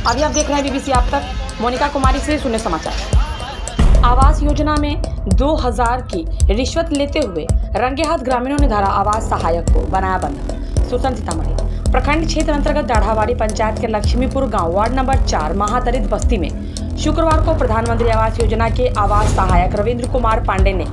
अभी आप देख रहे हैं बीबीसी आप तक। मोनिका कुमारी से सुने समाचार। आवास योजना में 2000 की रिश्वत लेते हुए रंगे हाथ ग्रामीणों ने धरा आवास सहायक को, बनाया बंधक। सुल्तान सीतामढ़ी प्रखंड क्षेत्र अंतर्गत दाढ़ावाड़ी पंचायत के लक्ष्मीपुर गांव वार्ड नंबर 4 महातरित बस्ती में शुक्रवार को प्रधानमंत्री आवास योजना के आवास सहायक रविंद्र कुमार पांडे ने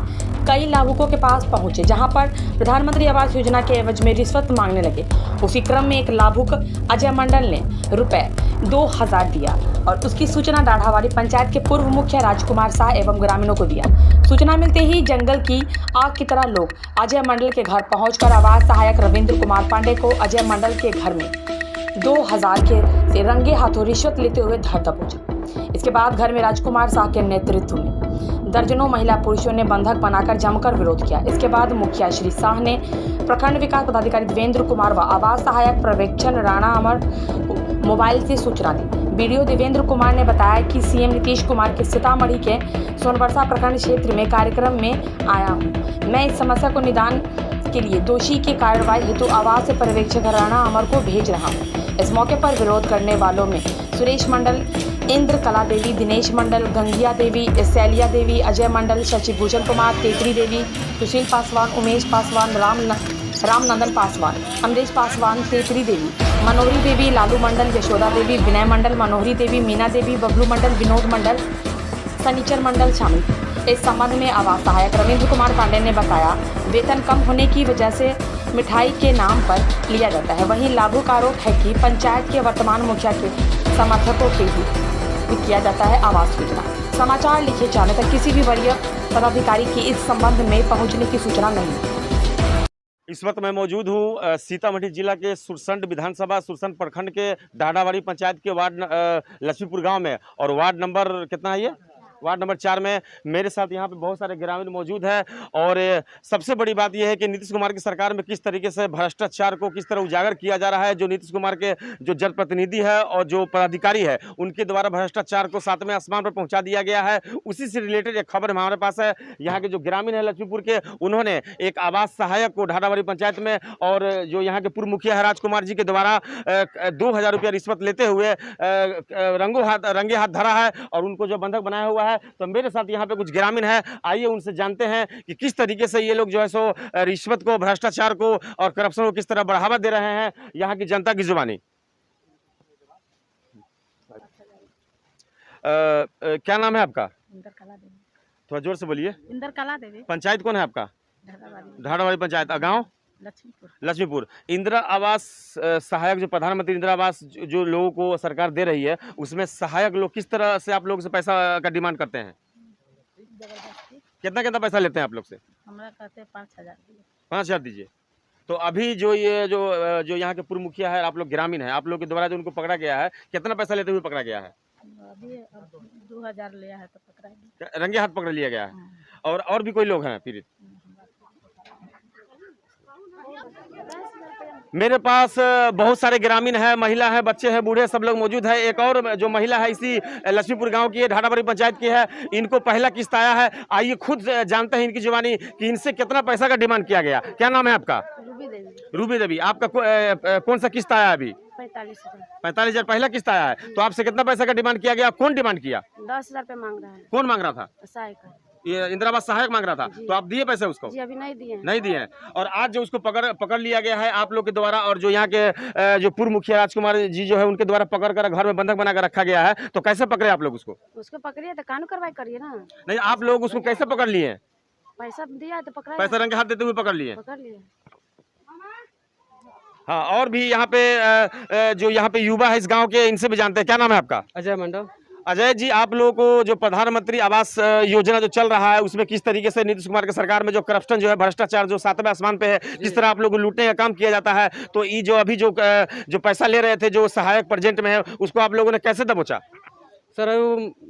कई लाभुकों के पास पहुंचे, जहां पर प्रधानमंत्री आवास योजना के एवज में रिश्वत मांगने लगे। उसी क्रम में एक लाभुक अजय मंडल ने रुपए 2000 दिया और उसकी सूचना दाढ़ावाड़ी पंचायत के पूर्व मुखिया राजकुमार शाह एवं ग्रामीणों को दिया। सूचना मिलते ही जंगल की आग की तरह लोग अजय मंडल के घर पहुंचकर आवास सहायक रविंद्र कुमार पांडे को अजय मंडल के घर में 2000 के से रंगे हाथों रिश्वत लेते हुए धर दबोचा। इसके बाद घर में राजकुमार शाह के नेतृत्व में दर्जनों महिला पुरुषों ने बंधक बनाकर जमकर विरोध किया। इसके बाद मुखिया श्री शाह ने प्रखंड विकास पदाधिकारी देवेंद्र कुमार व आवास सहायक पर्यवेक्षण राणा अमर को मोबाइल से सूचना दी। वीडियो देवेंद्र कुमार ने बताया कि सीएम नीतीश कुमार के सीतामढ़ी के सोनबरसा प्रखंड क्षेत्र में कार्यक्रम में आया हूं। मैं इस समस्या को निदान के लिए दोषी की कार्रवाई हेतु आवास पर्यवेक्षक राणा अमर को भेज रहा हूं। इस मौके पर विरोध करने वालों में सुरेश मंडल, इंद्र कला देवी, दिनेश मंडल, गंगिया देवी, शैलिया देवी, अजय मंडल, शशिभूषण कुमार, तेतरी देवी, सुशील पासवान, उमेश पासवान, रामनंदन पासवान, अमरीश पासवान, तेतरी देवी, मनोहरी देवी, लालू मंडल, यशोदा देवी, विनय मंडल, मनोहरी देवी, मीना देवी, बबलू मंडल, विनोद मंडल, सनीचर मंडल शामिल। इस संबंध में आवास सहायक रविंद्र कुमार पांडे ने बताया, वेतन कम होने की वजह से मिठाई के नाम पर लिया जाता है। वहीं लाभुक आरोप है कि पंचायत के वर्तमान मुखिया के समर्थकों के भी किया जाता है आवास योजना। समाचार लिखे जाने तक किसी भी वरीय पदाधिकारी की इस संबंध में पहुंचने की सूचना नहीं। इस वक्त मैं मौजूद हूँ सीतामढ़ी जिला के सुरसंड विधानसभा सुरसंड प्रखंड के दाढ़ावाड़ी पंचायत के वार्ड लक्ष्मीपुर गांव में, और वार्ड नंबर कितना है ये? वार्ड नंबर 4 में मेरे साथ यहाँ पे बहुत सारे ग्रामीण मौजूद हैं। और सबसे बड़ी बात यह है कि नीतीश कुमार की सरकार में किस तरीके से भ्रष्टाचार को किस तरह उजागर किया जा रहा है। जो नीतीश कुमार के जो जनप्रतिनिधि है और जो पदाधिकारी है उनके द्वारा भ्रष्टाचार को 7वें आसमान पर पहुंचा दिया गया है। उसी से रिलेटेड एक खबर हमारे पास है। यहाँ के जो ग्रामीण है लक्ष्मीपुर के, उन्होंने एक आवास सहायक को दाढ़ावाड़ी पंचायत में, और जो यहाँ के पूर्व मुखिया है राजकुमार जी के द्वारा 2000 रुपया रिश्वत लेते हुए रंगे हाथ धरा है और उनको जो बंधक बनाया हुआ है। तो मेरे साथ यहाँ पे कुछ ग्रामीण हैं, आइए उनसे जानते हैं कि किस तरीके से ये लोग जो है सो रिश्वत को, भ्रष्टाचार को और करप्शन को किस तरह बढ़ावा दे रहे हैं। यहाँ की जनता की जुबानी। क्या नाम है आपका? इंद्र कला देवी। थोड़ा जोर से बोलिए। इंद्र कला देवी। पंचायत कौन है आपका? दाढ़ावाड़ी पंचायत। गाँव लक्ष्मीपुर। इंदिरा आवास सहायक जो प्रधानमंत्री इंदिरा आवास जो लोगों को सरकार दे रही है, उसमें सहायक लोग किस तरह से आप लोगों से पैसा का डिमांड करते हैं? कितना पैसा लेते हैं आप लोग से? हमरा कहते हैं 5000 5000 दीजिए। तो अभी जो ये जो यहाँ के पूर्व मुखिया है, आप लोग ग्रामीण है, आप लोग के द्वारा जो उनको पकड़ा गया है, कितना पैसा लेते हुए पकड़ा गया है? अभी 2000 लिया है तो पकड़ा गया, रंगे हाथ पकड़ लिया गया है। और भी कोई लोग हैं पीड़ित? मेरे पास बहुत सारे ग्रामीण हैं, महिला है, बच्चे हैं, बूढ़े, सब लोग मौजूद है। एक और जो महिला है इसी लक्ष्मीपुर गांव की है, दाढ़ावाड़ी पंचायत की है। इनको पहला किस्त आया है। आइए खुद जानते हैं इनकी जुबानी कि इनसे कितना पैसा का डिमांड किया गया। क्या नाम है आपका? रूबी देवी। आपका कौन सा किस्त आया अभी? 45,000 पहला किस्त आया है। तो आपसे कितना पैसा का डिमांड किया गया? कौन डिमांड किया? 10,000 रुपये मांग रहा है। कौन मांग रहा था? सहायक। ये इंदिरा आवास सहायक मांग रहा था। तो आप दिए पैसे उसको? जी अभी नहीं दिए हैं। और आज जो उसको पकड़ लिया गया है आप लोग के द्वारा, और जो यहाँ के जो पूर्व मुखिया राजकुमार जी जो है उनके द्वारा पकड़ कर घर में बंधक बनाकर रखा गया है, तो कैसे पकड़े आप लोग उसको? पकड़िए तो कानून कार्रवाई करिए ना। नहीं, आप लोग उसको कैसे पकड़ लिए? पैसा दिया तो पकड़ा। पैसा रंगे हाथ देते हुए पकड़ लिए? हाँ, और भी यहाँ पे जो यहाँ पे युवा है इस गाँव के, इनसे भी जानते हैं। क्या नाम है आपका? अजय मंडल। अजय जी, आप लोगों को जो प्रधानमंत्री आवास योजना जो चल रहा है, उसमें किस तरीके से नीतीश कुमार की सरकार में जो करप्शन जो है, भ्रष्टाचार जो 7वें आसमान पे है, किस तरह आप लोगों को लूटने का काम किया जाता है, तो ये जो अभी जो पैसा ले रहे थे जो सहायक प्रेजेंट में है, उसको आप लोगों ने कैसे दबोचा? सर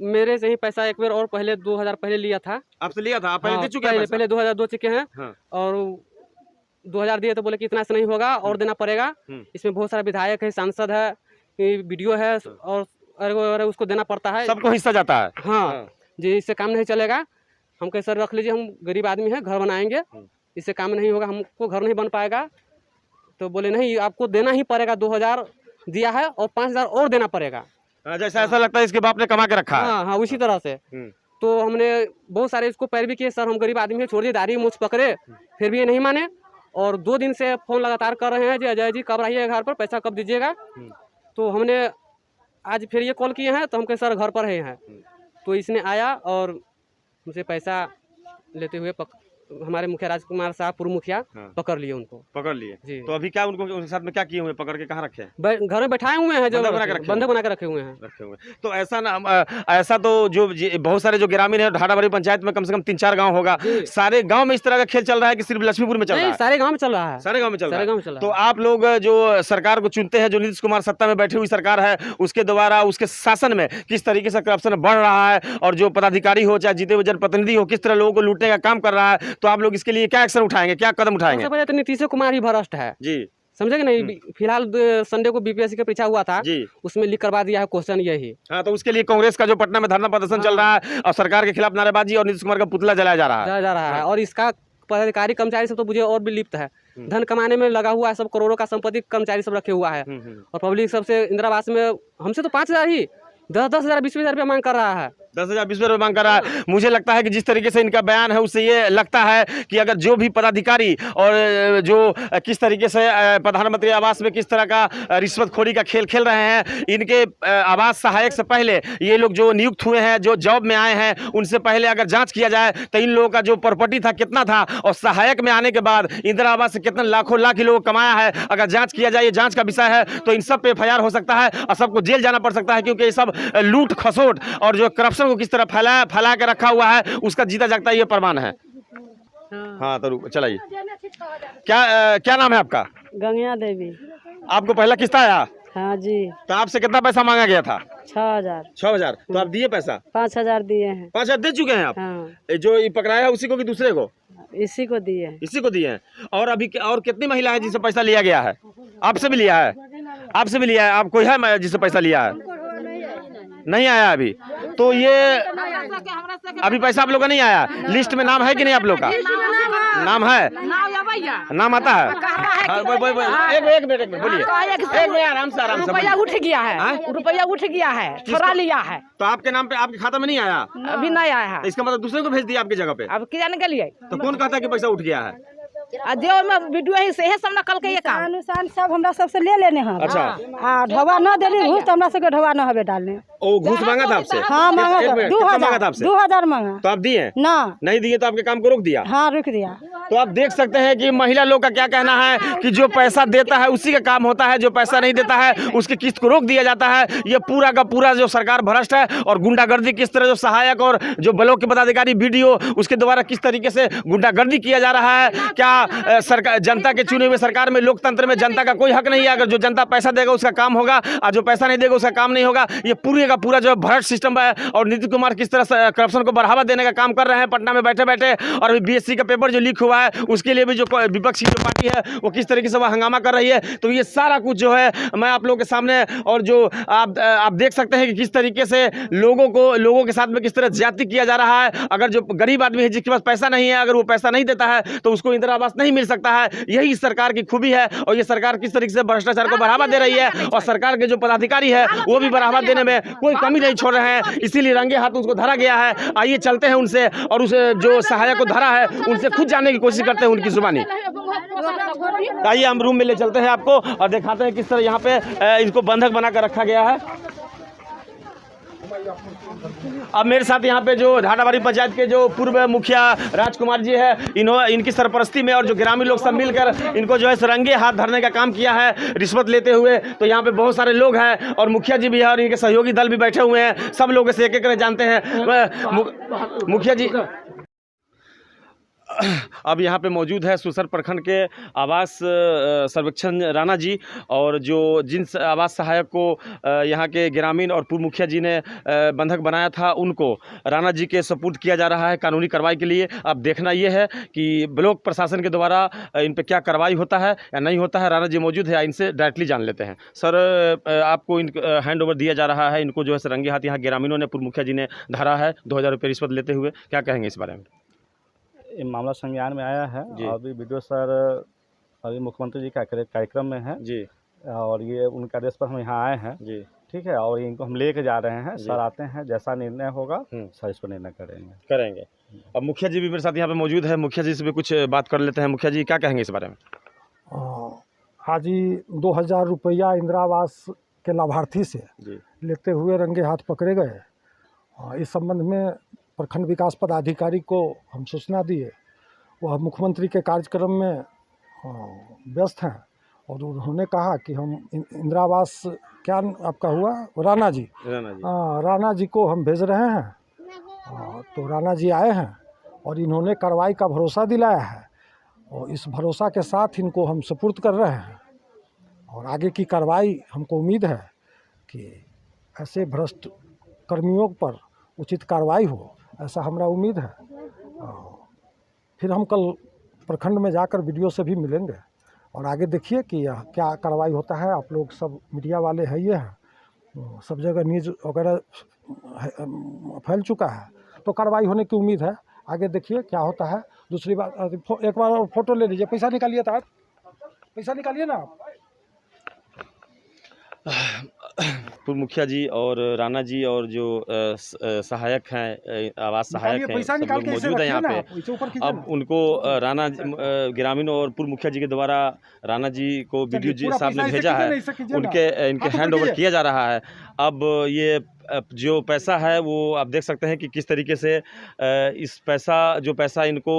मेरे से ही पैसा एक बार और पहले 2000 पहले लिया था। आपसे लिया था? आप पहले दे चुके हैं? पहले 2000 दे चुके हैं। हाँ। और 2000 दिए तो बोले कि इतना से नहीं होगा और देना पड़ेगा। इसमें बहुत सारे विधायक है, सांसद है, वीडियो है, और अरे उसको देना पड़ता है, सबको हिस्सा जाता है। हाँ जी, इससे काम नहीं चलेगा। हम कहे सर रख लीजिए, हम गरीब आदमी हैं, घर बनाएंगे, इससे काम नहीं होगा, हमको घर नहीं बन पाएगा। तो बोले नहीं, आपको देना ही पड़ेगा। 2000 दिया है और 5000 और देना पड़ेगा। जैसा ऐसा लगता है इसके बाप ने कमा के रखा है। हाँ हाँ उसी तरह से। तो हमने बहुत सारे इसको पैरवी किए, सर हम गरीब आदमी हैं, छोड़ दिए, दाढ़ी मूछ पकड़े, फिर भी ये नहीं माने। और 2 दिन से फ़ोन लगातार कर रहे हैं जी अजय जी कब आइएगा घर पर, पैसा कब दीजिएगा। तो हमने आज फिर ये कॉल किए हैं तो हम कहे सर घर पर ही हैं। तो इसने आया और मुझसे पैसा लेते हुए हमारे मुखिया राजकुमार साहब पूर्व मुखिया पकड़ लिए उनको। पकड़ लिए जी। तो अभी क्या उनको उनके साथ में क्या किए हुए, पकड़ के कहाँ रखे हैं? घर में बैठाए हुए हैं, जो बंधक बना के रखे बंधक बना के रखे हुए हैं। तो ऐसा ना ऐसा तो जो बहुत सारे जो ग्रामीण है ढाडाबाड़ी पंचायत में कम से कम 3-4 गांव होगा, सारे गांव में इस तरह का खेल चल रहा है कि सिर्फ लक्ष्मीपुर में चल रहा है? सारे गाँव में चल रहा है, सारे गांव में चल सारे गाँव में चल रहा है। रहा तो आप लोग जो सरकार को चुनते हैं, जो नीतीश कुमार सत्ता में बैठी हुई सरकार है, उसके द्वारा उसके शासन में किस तरीके से करप्शन बढ़ रहा है और जो पदाधिकारी हो चाहे जीते हुए जनप्रतिनिधि हो किस तरह लोगों को लूटने का काम कर रहा है, तो आप लोग इसके लिए क्या एक्शन उठाएंगे, क्या कदम उठाएंगे? सबसे पहले तो नीतीश कुमार ही भ्रष्ट है जी, समझे कि नहीं। फिलहाल संडे को बीपीएससी का परीक्षा हुआ था जी, उसमें लिख करवा दिया है क्वेश्चन यही। हाँ, तो उसके लिए कांग्रेस का जो पटना में धरना प्रदर्शन चल रहा है और सरकार के खिलाफ नारेबाजी और नीतीश कुमार का पुतला जलाया जा रहा है। और इसका पदाधिकारी कर्मचारी सब तो मुझे और भी लिप्त है, धन कमाने में लगा हुआ है, सब करोड़ों का संपत्ति कर्मचारी सब रखे हुआ है। और पब्लिक सबसे इंदिरा आवास में हमसे तो 5,000 ही 10,000 20,000 रुपया मांग कर रहा है। 10,000 20,000 रुपये मांग कर रहा है। मुझे लगता है कि जिस तरीके से इनका बयान है उससे ये लगता है कि अगर जो भी पदाधिकारी और जो किस तरीके से प्रधानमंत्री आवास में किस तरह का रिश्वतखोरी का खेल खेल रहे हैं, इनके आवास सहायक से पहले ये लोग जो नियुक्त हुए हैं, जो जॉब में आए हैं, उनसे पहले अगर जांच किया जाए तो इन लोगों का जो प्रॉपर्टी था कितना था और सहायक में आने के बाद इंदिरा आवास से कितना लाखों लाख लोग कमाया है, अगर जाँच किया जाए, ये जाँच का विषय है, तो इन सब पे FIR हो सकता है और सबको जेल जाना पड़ सकता है, क्योंकि ये सब लूट खसोट और जो करप्शन को किस तरह फैला के रखा हुआ है उसका जीता जागता ये प्रमाण है। हाँ तो चलाइए। क्या नाम है आपका? गंगा देवी। आपको पहला किस्ता आया? हाँ जी। तो आपसे कितना पैसा मांगा गया था? 6,000। 6,000। तो आप दिए पैसा? 5,000 दिए हैं। 5,000 दे चुके हैं आप? हाँ। जो ये पकड़ाया है उसी को कि दूसरे को? इसी को दिए हैं। इसी को दिए हैं। और अभी और कितनी महिला है जिससे पैसा लिया गया है? आपसे भी लिया है? आपसे भी लिया है? आप कोई है जिससे पैसा लिया है? नहीं आया अभी। तो ये अभी पैसा आप लोग का नहीं आया। लिस्ट में नाम है कि नहीं आप लोग का? नाम है? नाम आता है? एक मिनट बोलिए। एक मिनट आराम से रुपया उठ गया है, रुपया उठ गया है, छोड़ा लिया है। तो आपके नाम पे आपके खाता में नहीं आया? अभी नहीं आया है। इसका मतलब दूसरे को भेज दिया आपकी जगह पे? अब क्या जाने के लिए? तो कौन कहता है कि पैसा उठ गया है? देव में वीडियो ही से सब नकल के ये काम अनुसार सब हमरा सबसे ले लेने हैं। अच्छा। ढवा न देली घूस तो हमरा सबके ढवा न हवे डालने। ओ घूस मांगा था आपसे? हाँ मांगा था। 2,000 मांगा। तो आप दिए? ना नहीं दिए तो आपके काम को रोक दिया? हाँ रुक दिया। तो आप देख सकते हैं कि महिला लोग का क्या कहना है कि जो पैसा देता है उसी का काम होता है, जो पैसा नहीं देता है उसकी किस्त को रोक दिया जाता है। ये पूरा का पूरा जो सरकार भ्रष्ट है और गुंडागर्दी किस तरह जो सहायक और जो ब्लॉक के पदाधिकारी BDO उसके द्वारा किस तरीके से गुंडागर्दी किया जा रहा है। क्या सरकार जनता के चुने हुए सरकार में लोकतंत्र में जनता का कोई हक नहीं है? अगर जो जनता पैसा देगा उसका काम होगा और जो पैसा नहीं देगा उसका काम नहीं होगा। ये पूरे का पूरा जो भ्रष्ट सिस्टम है और नीतीश कुमार किस तरह से करप्शन को बढ़ावा देने का काम कर रहे हैं पटना में बैठे बैठे। और अभी BSc का पेपर जो लीक हुआ है उसके लिए भी जो विपक्ष की जो पार्टी है वो किस तरीके से वह हंगामा कर रही है। तो ये सारा कुछ जो है मैं आप लोगों के सामने और जो आप देख सकते हैं कि किस तरीके से लोगों के साथ में किस तरह ज्यादती किया जा रहा है। अगर जो गरीब आदमी है जिसके पास पैसा नहीं है, अगर वो पैसा नहीं देता है तो उसको इंदिरा आवास नहीं मिल सकता है। यही इस सरकार की खूबी है और ये सरकार किस तरीके से भ्रष्टाचार को बढ़ावा दे रही है और सरकार के जो पदाधिकारी है वो भी बढ़ावा देने में कोई कमी नहीं छोड़ रहे हैं। इसीलिए रंगे हाथ उसको धरा गया है। आइए चलते हैं उनसे और उस जो सहायक को धरा है उनसे खुद जानने की कोशिश करते हैं उनकी जुबानी। आइए हम रूम में ले चलते हैं आपको और दिखाते हैं किस तरह यहाँ पे इनको बंधक बना कर रखा गया है। अब मेरे साथ यहाँ पे जो ढाडाबाड़ी पंचायत के जो पूर्व मुखिया राजकुमार जी है, इनकी सरपरस्ती में और जो ग्रामीण लोग सब मिलकर इनको जो है रंगे हाथ धरने का काम किया है रिश्वत लेते हुए। तो यहाँ पे बहुत सारे लोग हैं और मुखिया जी भी है और इनके सहयोगी दल भी बैठे हुए हैं। सब लोग इसे एक एक करके जानते हैं। मुखिया जी अब यहाँ पे मौजूद है सुरसंड प्रखंड के आवास सर्वेक्षण राणा जी और जो जिन आवास सहायक को यहाँ के ग्रामीण और पूर्व मुखिया जी ने बंधक बनाया था उनको राणा जी के सपुर्द किया जा रहा है कानूनी कार्रवाई के लिए। अब देखना ये है कि ब्लॉक प्रशासन के द्वारा इन पे क्या कार्रवाई होता है या नहीं होता है। राणा जी मौजूद है, इनसे डायरेक्टली जान लेते हैं। सर आपको हैंड ओवर दिया जा रहा है, इनको जो है रंगे हाथ यहाँ ग्रामीणों ने पूर्व मुखिया जी ने धरा है 2,000 रुपये रिश्वत लेते हुए, क्या कहेंगे इस बारे में? ये मामला संज्ञान में आया है। अभी BDO सर अभी मुख्यमंत्री जी का कार्यक्रम में है जी और ये उनके आदेश पर हम यहाँ आए हैं जी। ठीक है, और इनको हम लेके जा रहे हैं। सर आते हैं, जैसा निर्णय होगा सर इस पर निर्णय करेंगे। अब मुखिया जी भी मेरे साथ यहाँ पे मौजूद है, मुखिया जी से भी कुछ बात कर लेते हैं। मुखिया जी क्या कहेंगे इस बारे में? आज ही 2000 रुपया इंदिरा आवास के लाभार्थी से लेते हुए रंगे हाथ पकड़े गए। इस संबंध में प्रखंड विकास पदाधिकारी को हम सूचना दिए। वह मुख्यमंत्री के कार्यक्रम में व्यस्त हैं और उन्होंने कहा कि हम इंदिरा आवास क्या आपका हुआ राणा जी राणा जी को हम भेज रहे हैं। तो राणा जी आए हैं और इन्होंने कार्रवाई का भरोसा दिलाया है और इस भरोसा के साथ इनको हम सुपुर्द कर रहे हैं और आगे की कार्रवाई हमको उम्मीद है कि ऐसे भ्रष्ट कर्मियों पर उचित कार्रवाई हो, ऐसा हमारा उम्मीद है। फिर हम कल प्रखंड में जाकर वीडियो से भी मिलेंगे और आगे देखिए कि यह क्या कार्रवाई होता है। आप लोग सब मीडिया वाले हैं, ये हैं, सब जगह न्यूज़ वगैरह फैल चुका है, तो कार्रवाई होने की उम्मीद है। आगे देखिए क्या होता है। दूसरी बात, एक बार और फोटो ले लीजिए, पैसा निकालिए था, पैसा निकालिए ना आप। पूर्व मुखिया जी और राणा जी और जो सहायक हैं, आवास सहायक हैं, सब लोग मौजूद हैं यहाँ पे। अब उनको राणा ग्रामीण और पूर्व मुखिया जी के द्वारा राणा जी को वीडियो जी साहब ने भेजा है, इनके हैंड ओवर किया जा रहा है। अब ये जो पैसा है वो आप देख सकते हैं कि किस तरीके से इस जो पैसा इनको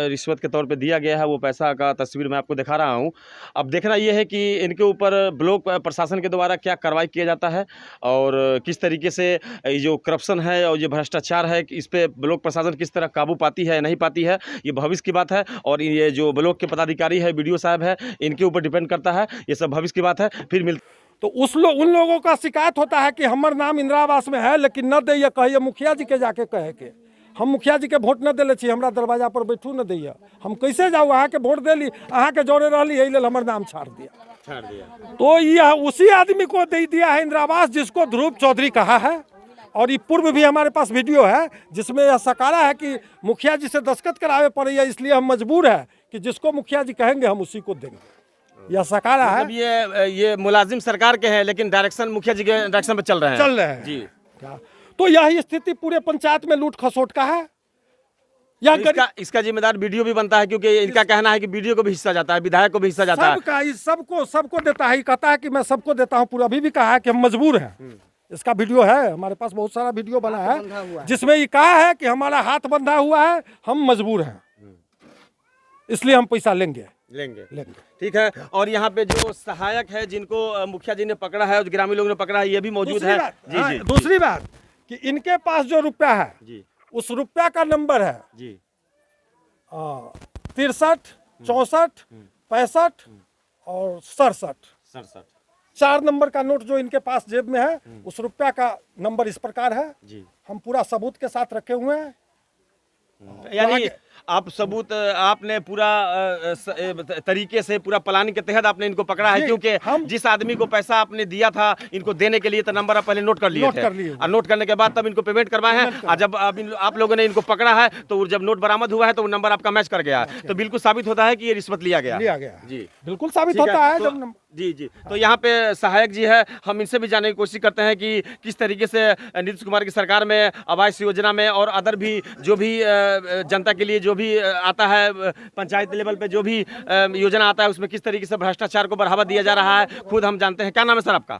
रिश्वत के तौर पे दिया गया है, वो पैसा का तस्वीर मैं आपको दिखा रहा हूँ। अब देखना ये है कि इनके ऊपर ब्लॉक प्रशासन के द्वारा क्या कार्रवाई किया जाता है और किस तरीके से ये जो करप्शन है और ये भ्रष्टाचार है, इस पर ब्लॉक प्रशासन किस तरह काबू पाती है नहीं पाती है, ये भविष्य की बात है। और ये जो ब्लॉक के पदाधिकारी है, BDO साहब है, इनके ऊपर डिपेंड करता है, ये सब भविष्य की बात है। फिर तो उन लोगों का शिकायत होता है कि हमार नाम इंदिरा आवास में है लेकिन न दैया, कहिए मुखिया जी के जाके कहे के हम मुखिया जी के वोट न दिले छी, हमरा दरवाजा पर बैठू न दैया, हम कैसे जाऊ? अहाँ के वोट देली, अहाँ के जोड़े रहली, यही लेल हमर नाम छाड़ दिया। तो ये उसी आदमी को दे दिया है इंदिरा आवास जिसको ध्रुव चौधरी कहा है। और ये पूर्व भी हमारे पास वीडियो है जिसमें यह सकारा है कि मुखिया जी से दस्तखत करावे पड़े, इसलिए हम मजबूर है कि जिसको मुखिया जी कहेंगे हम उसी को देंगे। यह सकारा है। ये मुलाजिम सरकार के हैं लेकिन डायरेक्शन मुखिया जी के डायरेक्शन पे चल रहे हैं जी। क्या तो यही स्थिति पूरे पंचायत में लूट खसोट का है। इसका जिम्मेदार BDO भी बनता है, क्योंकि इनका कहना है कि BDO को भी हिस्सा जाता है, विधायक को भी हिस्सा जाता है, सबको देता है। कहता है कि मैं सबको देता हूँ पूरा। अभी भी कहा है कि हम मजबूर हैं। इसका वीडियो है हमारे पास, बहुत सारा वीडियो बना है जिसमें ये कहा है कि हमारा हाथ बंधा हुआ है, हम मजबूर हैं, इसलिए हम पैसा लेंगे। ठीक है। और यहाँ पे जो सहायक है जिनको मुखिया जी ने पकड़ा है और ग्रामीण लोगों ने पकड़ा है, ये भी मौजूद है जी। दूसरी बात कि इनके पास जो रुपया है जी, उस रुपया का नंबर है जी 63, 64, 65 और 67। 4 नंबर का नोट जो इनके पास जेब में है, उस रुपया का नंबर इस प्रकार है जी। हम पूरा सबूत के साथ रखे हुए हैं। यानी आप सबूत आपने पूरा तरीके से पूरा प्लानिंग के तहत आपने इनको पकड़ा है, क्योंकि जिस आदमी को पैसा आपने दिया था इनको देने के लिए तो नंबर आप पहले नोट कर लिए थे और नोट करने के बाद तब इनको पेमेंट करवाए हैं। और जब आप लोगों ने इनको पकड़ा है तो जब नोट बरामद हुआ है तो वो नंबर आपका मैच कर गया है, तो बिल्कुल साबित होता है कि ये रिश्वत लिया गया जी। बिल्कुल साबित होता है जी। तो यहाँ पे सहायक जी है, हम इनसे भी जानने की कोशिश करते हैं कि किस तरीके से नीतीश कुमार की सरकार में आवास योजना में और अदर भी जो भी जनता के लिए जो भी आता है, पंचायत लेवल पे जो भी योजना आता है, उसमें किस तरीके से भ्रष्टाचार को बढ़ावा दिया जा रहा है, खुद हम जानते हैं। क्या नाम है सर आपका?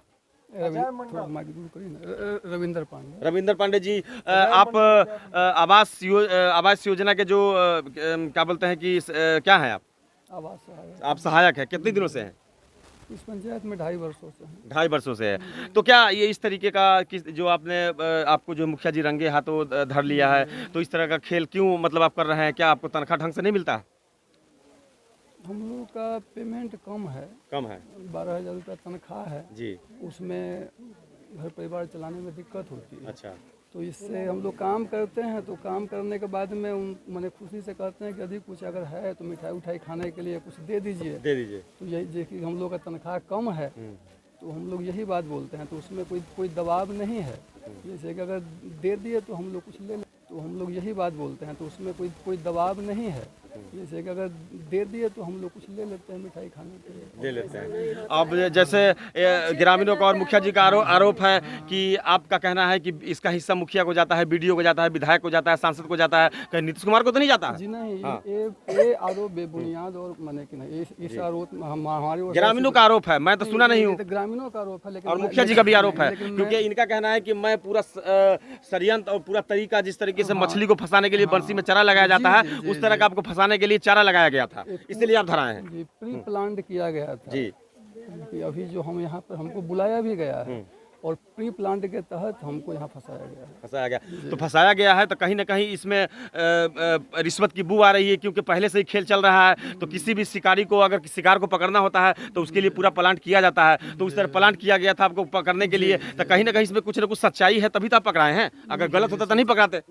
रविंद्र पांडे जी। आप आवास योजना के जो क्या बोलते हैं कि क्या है आप सहायक है, कितने दिनों से हैं इस पंचायत में? 2.5 वर्षों से। 2.5 वर्षों से है। तो क्या ये इस तरीके का जो आपको जो मुखिया जी रंगे हाथों धर लिया है, तो इस तरह का खेल क्यों मतलब आप कर रहे हैं? क्या आपको तनख्वाह ढंग से नहीं मिलता? हम लोगों का पेमेंट कम है 12,000 रुपया तनख्वाह है जी। उसमें घर परिवार चलाने में दिक्कत होती है। अच्छा। तो इससे हम लोग काम करते हैं, तो काम करने के बाद में मैंने खुशी से कहते हैं कि यदि कुछ अगर है तो मिठाई उठाई खाने के लिए कुछ दे दीजिए। तो यही देखिए हम लोग का तनख्वाह कम है तो हम लोग यही बात बोलते हैं, तो उसमें कोई दबाव नहीं है। जैसे कि अगर दे दिए तो हम लोग कुछ ले लें, तो हम लोग यही बात बोलते हैं, तो उसमें कोई दबाव नहीं है। जैसे कि अगर दे दिए तो हम लोग कुछ ले लेते हैं मिठाई खाने के लिए। ले लेते हैं। अब जैसे ग्रामीणों का और मुखिया जी का आरोप है कि आपका कहना है कि इसका हिस्सा मुखिया को जाता है, बीडीओ को जाता है, विधायक को जाता है, सांसद को जाता है, कहीं नीतीश कुमार को तो नहीं जाता है? जी नहीं, ये आरोप बेबुनियाद और माने कि नहीं, इस आरोप हमारे ग्रामीणों का आरोप है, मैं तो सुना नहीं हूँ। ग्रामीणों का आरोप है, लेकिन और मुखिया जी का भी आरोप है, क्योंकि इनका कहना है कि मैं पूरा षड्यंत्र और पूरा तरीका जिस तरीके से मछली को फंसाने के लिए बंसी में चारा लगाया जाता है, उस तरह का आपको फंसाने के लिए चारा लगाया गया था, इसलिए आप धराए हैं। जी, प्री प्लान्ड किया गया था जी। कि अभी जो हम यहाँ पर हमको बुलाया भी गया है और प्री प्लान्ड के तहत हमको यहाँ फंसाया गया है। तो फंसाया गया है तो कहीं ना कहीं इसमें रिश्वत की बू आ रही है, क्योंकि पहले से ही खेल चल रहा है। तो किसी भी शिकारी को अगर शिकार को पकड़ना होता है तो उसके लिए पूरा प्लांट किया जाता है, तो उस तरह प्लांट किया गया था आपको पकड़ने के लिए। तो कहीं ना कहीं इसमें कुछ ना कुछ सच्चाई है, तभी तो आप पकड़ाए हैं। अगर गलत होता तो नहीं पकड़ाते।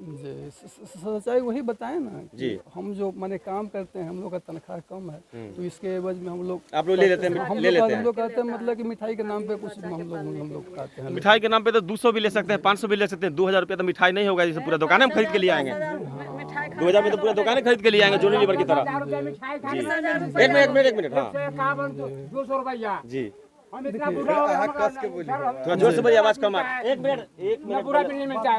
सच्चाई वही बताए ना जी। हम जो माने काम करते हैं, हम लोग का तनख्वाह कम है, तो इसके एवज में हम लोग आप लोग ले लेते हैं। हम लोग कहते हैं मतलब कि मिठाई के नाम पे कुछ हम लोग कहते हैं। मिठाई के नाम पे तो 200 भी ले सकते हैं, 500 भी ले सकते हैं, 2000 रुपये तो मिठाई नहीं होगा जिसे पूरा दुकान हम खरीद के लिए आएंगे। 2000 में तो पूरा दुकान खरीद के लिए आएंगे जोनी लीवर की तरह। एक मिनट हाँ 200 रुपया जी, थोड़ा जोर से बोलिए, आवाज कम आ। एक मिनट पूरा बिल्ली मिलता है।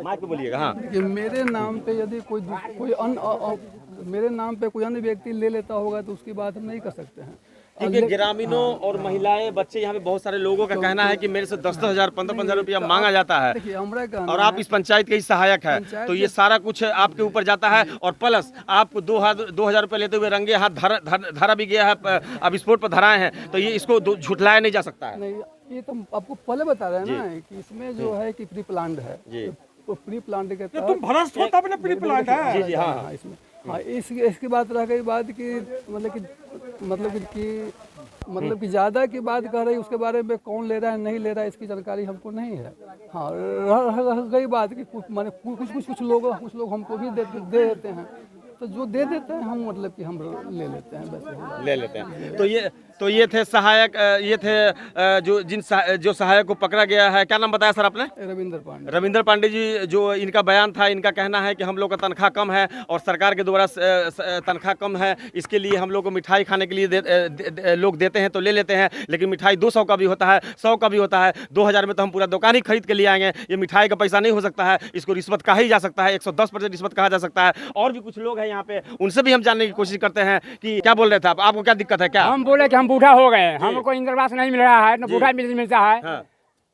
माइक पे बोलिएगा। हाँ, कि मेरे नाम पे यदि कोई अन्य मेरे नाम पे कोई अन्य व्यक्ति ले लेता होगा तो उसकी बात हम नहीं कर सकते हैं, क्योंकि ग्रामीणों और महिलाएं, बच्चे, यहाँ पे बहुत सारे लोगों का कहना है कि मेरे से 10-10 हजार 15-15 रुपया मांगा जाता है। देखिए हमरा कहना और आप इस पंचायत के ही सहायक है, तो ये सारा कुछ आपके ऊपर जाता है। और प्लस आपको 2000 रुपये लेते हुए रंगे हाथ धरा भी गया है, अब विस्फोट पर धराए हैं, तो ये इसको झुठलाया नहीं जा सकता है। नहीं, ये तो आपको पहले बता रहे हैं ना कि इसमें जो है कि प्री प्लान्ड है, तो प्री प्लान्ड के तहत तुम भ्रष्ट होता अपने प्री प्लान्ड है। जी जी हाँ, इसमें हाँ इसकी बात रह गई बात की मतलब कि ज़्यादा की बात कह रही, उसके बारे में कौन ले रहा है नहीं ले रहा है इसकी जानकारी हमको नहीं है। हाँ रह गई बात कि कुछ लोग हमको भी दे देते हैं, तो जो दे देते हैं हम मतलब कि हम ले लेते हैं, वैसे ले लेते हैं। तो ये थे सहायक, ये थे जो सहायक को पकड़ा गया है। क्या नाम बताया सर आपने? रविंद्र पांडे जी। जो इनका बयान था, इनका कहना है कि हम लोग का तनख्वाह कम है और सरकार के द्वारा तनख्वाह कम है, इसके लिए हम लोग को मिठाई खाने के लिए लोग देते हैं तो ले लेते हैं, लेकिन मिठाई 200 का भी होता है, 100 का भी होता है, 2000 में तो हम पूरा दुकान ही खरीद के लिए आएंगे। ये मिठाई का पैसा नहीं हो सकता है, इसको रिश्वत कहा ही जा सकता है, 110% रिश्वत कहा जा सकता है। और भी कुछ लोग हैं यहाँ पे, उनसे भी हम जानने की कोशिश करते हैं कि क्या बोल रहे थे आप, आपको क्या दिक्कत है? क्या हम बोले कि हम बूढ़ा हो गए, हमको इंद्रावास नहीं मिल रहा है, न बूढ़ा मिलता है,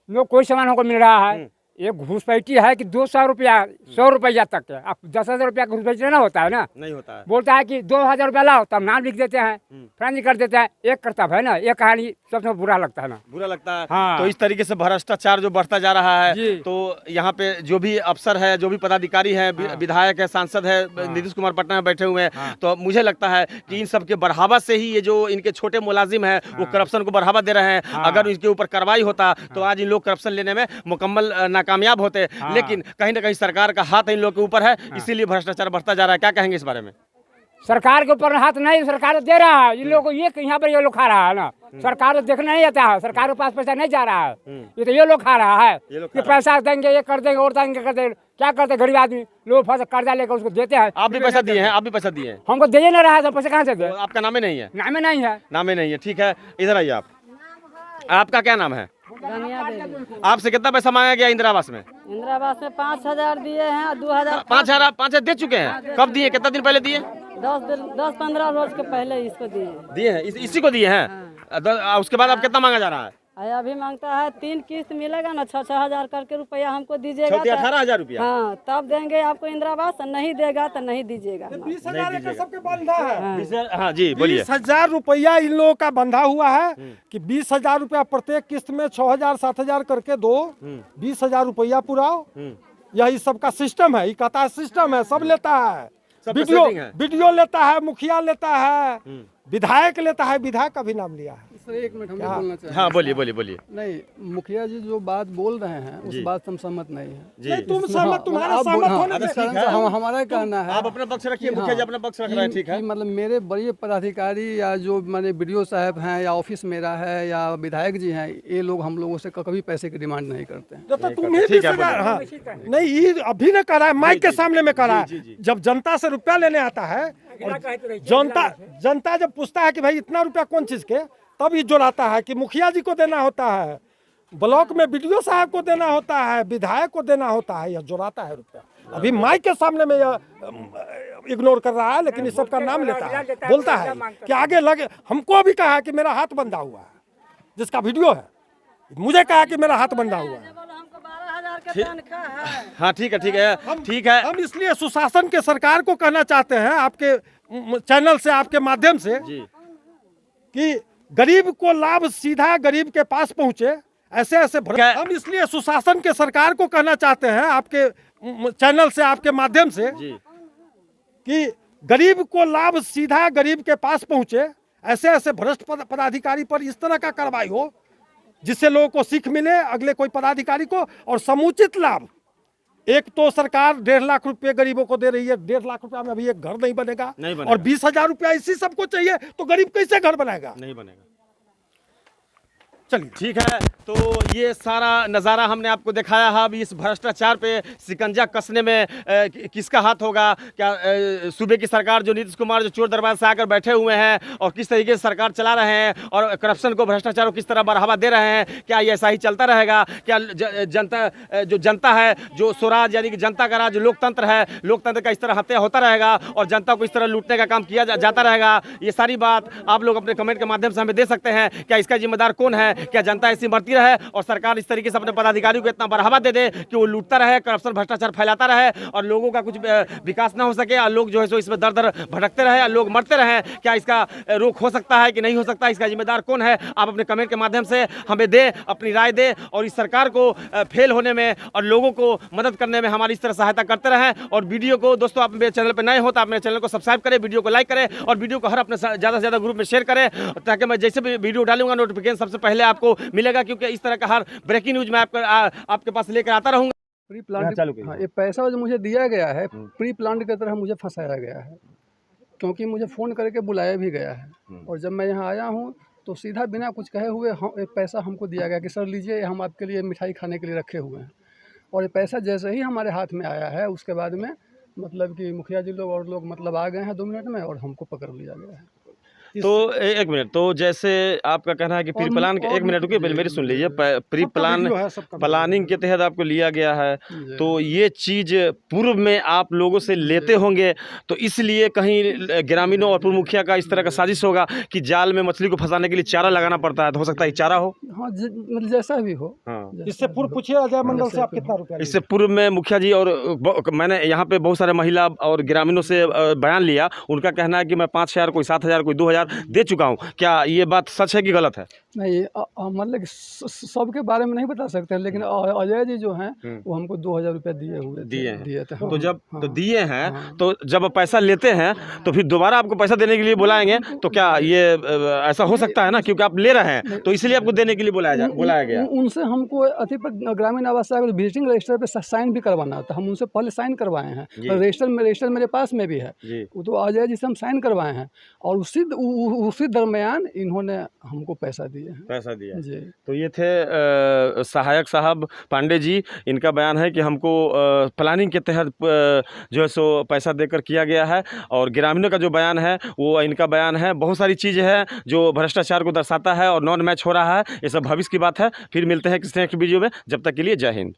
न कोई सामान हमको मिल रहा है। ये घूसपैठी है कि 200 रुपया 100 रुपया तक के, अब 10,000 रुपया का घूसपैठी ना होता है ना, नहीं होता है। बोलता है कि 2000 रुपया लाओ, तब नाम लिख देते हैं, फ्रेंड कर देते हैं। एक कर्तव्य है ना, ये कहानी सबसे बुरा लगता है ना, बुरा लगता है। हाँ। तो इस तरीके से भ्रष्टाचार जो बढ़ता जा रहा है, तो यहाँ पे जो भी अफसर है, जो भी पदाधिकारी है, विधायक है, सांसद है, नीतीश कुमार पटना में बैठे हुए हैं, तो मुझे लगता है कि इन सब के बढ़ावा से ही ये जो इनके छोटे मुलाजिम है वो करप्शन को बढ़ावा दे रहे हैं। अगर इनके ऊपर कार्रवाई होता तो आज इन लोग करप्शन लेने में मुकम्मल कामयाब होते, लेकिन कहीं ना कहीं सरकार का हाथ इन लोग के ऊपर है, इसीलिए भ्रष्टाचार बढ़ता जा रहा है। क्या कहेंगे इस बारे में? सरकार के ऊपर हाथ नहीं, सरकार दे रहा है इन लोगों को, ये यहाँ पर ये लोग खा रहा है ना, सरकार को देखना नहीं आता है, सरकार के पास पैसा नहीं जा रहा है, ये तो ये लोग खा रहा है। ये पैसा देंगे, ये कर देंगे, और देंगे, कर देंगे, क्या करते गरीब आदमी लोग कर्जा लेकर उसको देते हैं। आप भी पैसा दिए हैं? आप भी पैसा दिए हैं? हमको दे नहीं रहा है, तो पैसा कहाँ से दे? आपका नाम ही नहीं है? नाम ही नहीं है, नाम ही नहीं है। ठीक है, इधर आइए आप, आपका क्या नाम है? आपसे कितना पैसा मांगा गया इंदिरा आवास में? इंदिरा आवास में 5000 दिए हैं, 2000 5,000 दे चुके हैं। कब दिए, कितना दिन पहले दिए? 10-15 रोज के पहले इसको दिए हैं, इसी को दिए हैं। उसके बाद अब कितना मांगा जा रहा है? अभी मांगता है 3 किस्त मिलेगा ना, 6-6 हजार करके रुपया हमको दीजिएगा, 18,000 रुपया। हाँ, तब देंगे आपको इंदिरा आवास, नहीं देगा तो नहीं दीजिएगा। 20,000 सबके बंधा है। हाँ जी बोलिए। 20,000 रुपया इन लोगों का बंधा हुआ है कि 20,000 रुपया प्रत्येक किस्त में 6,000-7,000 करके दो, 20,000 रुपया पुराओ। यही सबका सिस्टम है, कहता है सिस्टम है, सब लेता है, वीडियो लेता है, मुखिया लेता है, विधायक लेता है, विधायक का भी नाम लिया है। सर एक मिनट हम भी बोलना चाहेंगे। हाँ बोलिए बोलिए बोलिए। नहीं, मुखिया जी जो बात बोल रहे हैं उस बात से हम सहमत नहीं है। जी तुम सहमत, तुम्हारा सहमत होने दे। हमारा कहना है आप अपना पक्ष रखिए, मुखिया जी अपना पक्ष रख रहे हैं, ठीक है। कि मतलब मेरे बड़े पदाधिकारी या जो मैंने बीडीओ साहब हैं या ऑफिस मेरा है या विधायक जी हैं, ये लोग हम लोगों से कभी पैसे की डिमांड नहीं करते हैं। तो तुम्हें भी हाँ, नहीं ये अभी ने करा है, माइक के सामने में करा है। जब जनता से रुपया लेने आता है और जनता जब पूछता है कि भाई इतना रुपया कौन चीज के, तब ये जोड़ाता है कि मुखिया जी को देना होता है, ब्लॉक में बीडीओ साहब को देना होता है, विधायक को देना होता है, यह जोड़ाता है रुपया। अभी माइक के सामने में यह इग्नोर कर रहा है, लेकिन इस सबका नाम लेता है, बोलता है कि आगे लगे। हमको भी कहा कि मेरा हाथ बंधा हुआ है, जिसका वीडियो है, मुझे कहा कि मेरा हाथ बंधा हुआ है। हाँ ठीक है ठीक है ठीक है। हम इसलिए सुशासन के सरकार को कहना चाहते हैं आपके चैनल से, आपके माध्यम से, कि गरीब को लाभ सीधा गरीब के पास पहुंचे, ऐसे ऐसे हम इसलिए सुशासन के सरकार को कहना चाहते हैं आपके चैनल से, आपके माध्यम से, कि गरीब को लाभ सीधा गरीब के पास पहुंचे, ऐसे ऐसे भ्रष्ट पदाधिकारी पर इस तरह का कार्रवाई हो जिससे लोगों को सीख मिले, अगले कोई पदाधिकारी को, और समुचित लाभ। एक तो सरकार 1.5 लाख रुपए गरीबों को दे रही है, 1.5 लाख रुपया में अभी एक घर नहीं बनेगा, और 20,000 रुपया इसी सबको चाहिए, तो गरीब कैसे घर बनाएगा? नहीं बनेगा। चलिए ठीक है, तो ये सारा नज़ारा हमने आपको दिखाया है। अब इस भ्रष्टाचार पे शिकंजा कसने में किसका हाथ होगा? क्या सूबे की सरकार जो नीतीश कुमार जो चोर दरबार से आकर बैठे हुए हैं और किस तरीके से सरकार चला रहे हैं और करप्शन को, भ्रष्टाचार को किस तरह बढ़ावा दे रहे हैं, क्या ये ऐसा ही चलता रहेगा? क्या जनता है, जो स्वराज यानी कि जनता का राज लोकतंत्र है, लोकतंत्र का इस तरह हत्या होता रहेगा और जनता को इस तरह लूटने का काम किया जाता रहेगा? ये सारी बात आप लोग अपने कमेंट के माध्यम से हमें दे सकते हैं। क्या इसका जिम्मेदार कौन है? क्या जनता ऐसी मरती रहे और सरकार इस तरीके से अपने पदाधिकारियों को इतना बढ़ावा दे दे कि वो लूटता रहे, करप्शन भ्रष्टाचार फैलाता रहे और लोगों का कुछ विकास ना हो सके और लोग जो है सो इसमें दर दर भटकते रहे और लोग मरते रहे? क्या इसका रोक हो सकता है कि नहीं हो सकता? इसका जिम्मेदार कौन है? आप अपने कमेंट के माध्यम से हमें दे, अपनी राय दे और इस सरकार को फेल होने में और लोगों को मदद करने में हमारी इस तरह सहायता करते रहें। और वीडियो को दोस्तों, आप मेरे चैनल पर नए हो तो आप मेरे चैनल को सब्सक्राइब करें, वीडियो को लाइक करें और वीडियो को हर अपने ज़्यादा से ज़्यादा ग्रुप में शेयर करें, ताकि मैं जैसे भी वीडियो डालूंगा नोटिफिकेशन सबसे पहले आपको मिलेगा, क्योंकि इस तरह का हर ब्रेकिंग न्यूज मैं आपके पास लेकर आता रहूंगा। प्री प्लान हाँ, ये पैसा जो मुझे दिया गया है प्री प्लान की तरह मुझे फंसाया गया है, क्योंकि मुझे फ़ोन करके बुलाया भी गया है और जब मैं यहाँ आया हूँ तो सीधा बिना कुछ कहे हुए पैसा हमको दिया गया कि सर लीजिए, हम आपके लिए मिठाई खाने के लिए रखे हुए हैं। और ये पैसा जैसे ही हमारे हाथ में आया है उसके बाद में मतलब कि मुखिया जी लोग और लोग मतलब आ गए हैं 2 मिनट में और हमको पकड़ लिया गया है। तो एक मिनट, तो जैसे आपका कहना है कि प्री प्लान के, एक मिनट रुकिए पहले मेरी सुन लीजिए, प्री प्लानिंग के तहत आपको लिया गया है, तो ये चीज़ पूर्व में आप लोगों से लेते होंगे, तो इसलिए कहीं ग्रामीणों और पूर्व मुखिया का इस तरह का साजिश होगा कि जाल में मछली को फंसाने के लिए चारा लगाना पड़ता है, तो हो सकता है चारा हो। हाँ, मतलब जैसा भी हो। हाँ, इससे पूर्व पूछिए अजय मंडल से आप कितना रुपया? इससे पूर्व में मुखिया जी और मैंने यहाँ पे बहुत सारे महिला और ग्रामीणों से बयान लिया, उनका कहना है कि मैं 5,000, कोई 7,000, कोई 2,000 दे चुका हूं। क्या ये बात सच है कि गलत है? नहीं, मतलब सबके बारे में नहीं बता सकते हैं, लेकिन अजय जी जो हैं वो हमको 2,000 रुपया दिए थे। तो जब तो दिए हैं, तो जब पैसा लेते हैं तो फिर दोबारा आपको पैसा देने के लिए बुलाएंगे, तो क्या ये ऐसा हो सकता है ना? क्योंकि आप ले रहे हैं तो इसलिए आपको देने के लिए बुलाया गया। उनसे हमको अति पर ग्रामीण आवास विजिटिंग रजिस्टर पे साइन भी करवाना था, हम उनसे पहले साइन करवाए हैं, रजिस्टर मेरे पास में भी है, तो अजय जी से हम साइन करवाए हैं और उसी दरमियान इन्होंने हमको पैसा दिया जी। तो ये थे सहायक साहब पांडे जी, इनका बयान है कि हमको प्लानिंग के तहत जो है सो पैसा देकर किया गया है, और ग्रामीणों का जो बयान है वो इनका बयान है। बहुत सारी चीज़ें हैं जो भ्रष्टाचार को दर्शाता है और नॉन मैच हो रहा है, ये सब भविष्य की बात है। फिर मिलते हैं किसी नेक्स्ट वीडियो में, जब तक के लिए जय हिंद।